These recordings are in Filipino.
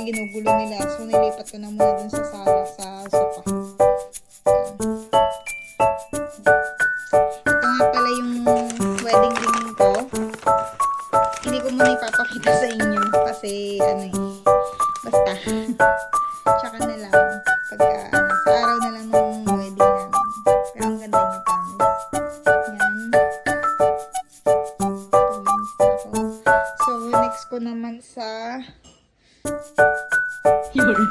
ginugulo nila. So, nilipat ko na muna dun sa sala, sa sofa. Ito nga pala yung wedding ring ko. Hindi ko muna ipapakita sa inyo kasi, basta. Tsaka na lang. Pagka, sa araw na lang ng wedding namin. Pero ang ganda niya, promise. Yan. Pag-miss na ako. So, next ko naman sa yun.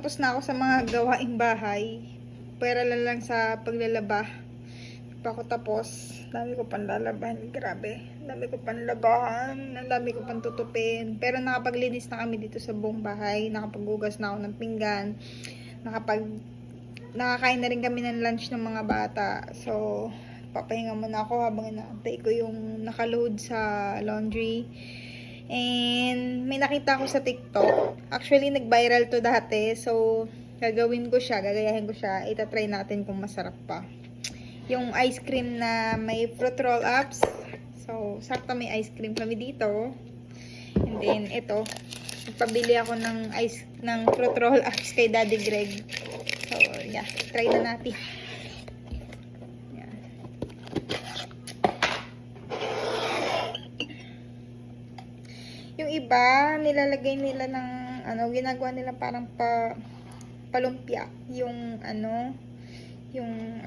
tapos na ako sa mga gawaing bahay. Pera lang sa paglalaba. Pa ako tapos. Dami ko pang lalabahan. Grabe. Dami ko pang labahan. Ang dami ko pang tutupin. Pero nakapaglinis na kami dito sa buong bahay. Nakapaghugas na ako ng pinggan. Nakakain na rin kami ng lunch ng mga bata. So, papahinga muna ako habang inaantay ko yung nakaload sa laundry. And may nakita ko sa TikTok. Actually, nag-viral to dati. So, gagayahin ko siya. Itatry natin kung masarap pa. Yung ice cream na may fruit roll-ups. So, sakto may ice cream kami dito. And then, ito. Nagpabili ako ng fruit roll-ups kay Daddy Greg. So, yeah. Try na natin. Yeah. Yung iba, nilalagay nila ng, ginagawa nila parang palumpia. Yung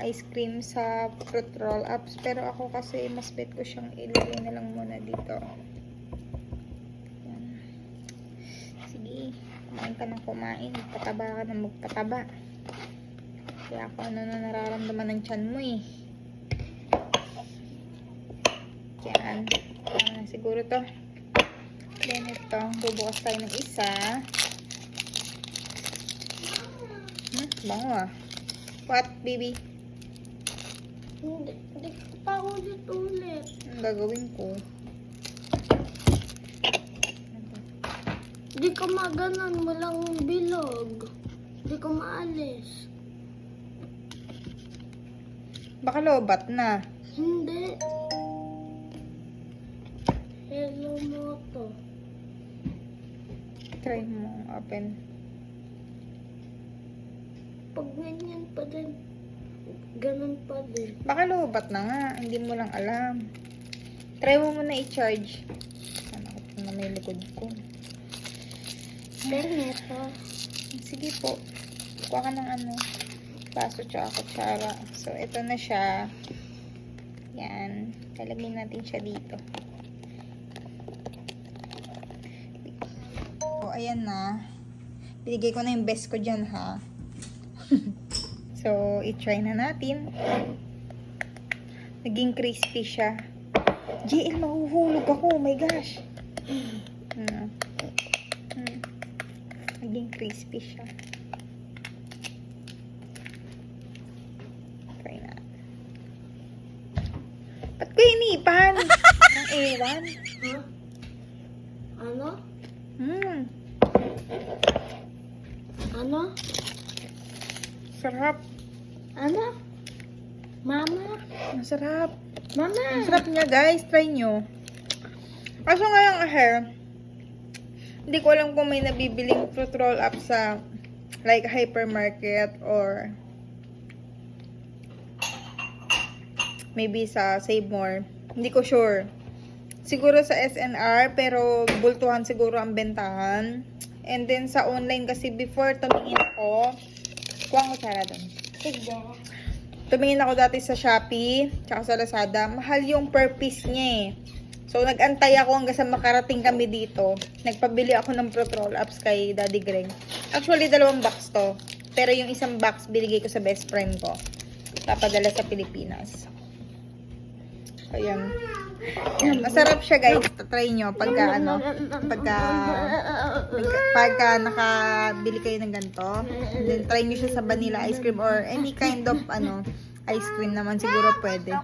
ice cream sa fruit roll-ups. Pero ako kasi mas bet ko siyang ilagay na lang muna dito. Yan. Sige, kumain ka ng kumain. Magpataba ka ng magpataba. Kaya ako na nararamdaman ng tiyan mo eh. Yan. Siguro to. Then ito, bubukas tayo ng isa. Bango ah. What, baby? Hindi pa ulit. Ang gagawin ko? Hindi ko maganon, walang bilog. Hindi ko maalis. Baka lobat na. Hindi. Hello mo to. Try mo open. Pag ganyan pa din. Ganun pa din. Baka lobat na nga. Hindi mo lang alam. Try mo muna i-charge. Ano na may likod ko. Then ito. Sige po. Kuha ka ng baso tsaka kutsara. So, ito na siya. Yan. Talagyan natin siya dito. So, ayan na. Binigay ko na yung best ko dyan, ha. So, i-try na natin. Naging crispy siya. JL, mahuhulog ako. Oh my gosh. Naging crispy siya. Try na. Ba't ko inipan? Ang ewan. Huh? Ano? Ano? Sarap. Ano? Mama? Masarap. Mama? Ang sarap niya, guys. Try nyo. Kaso nga yung hair, hindi ko alam kung may nabibiling fruit roll-up sa like hypermarket or maybe sa Save More. Hindi ko sure. Siguro sa SNR, pero bultuhan siguro ang bentahan. And then sa online kasi before tumingin ako, kuha ko tsara doon. Tumingin ako dati sa Shopee, tsaka sa Lazada. Mahal yung per piece niya eh. So, nag-antay ako hanggang sa makarating kami dito. Nagpabili ako ng fruit roll-ups kay Daddy Greg. Actually, 2 box to. Pero yung isang box, binigay ko sa best friend ko. Papadala sa Pilipinas. So, yan. Masarap siya, guys. Try nyo pagka nakabili kayo ng ganito. Then, try nyo siya sa vanilla ice cream or any kind of ice cream naman siguro pwede.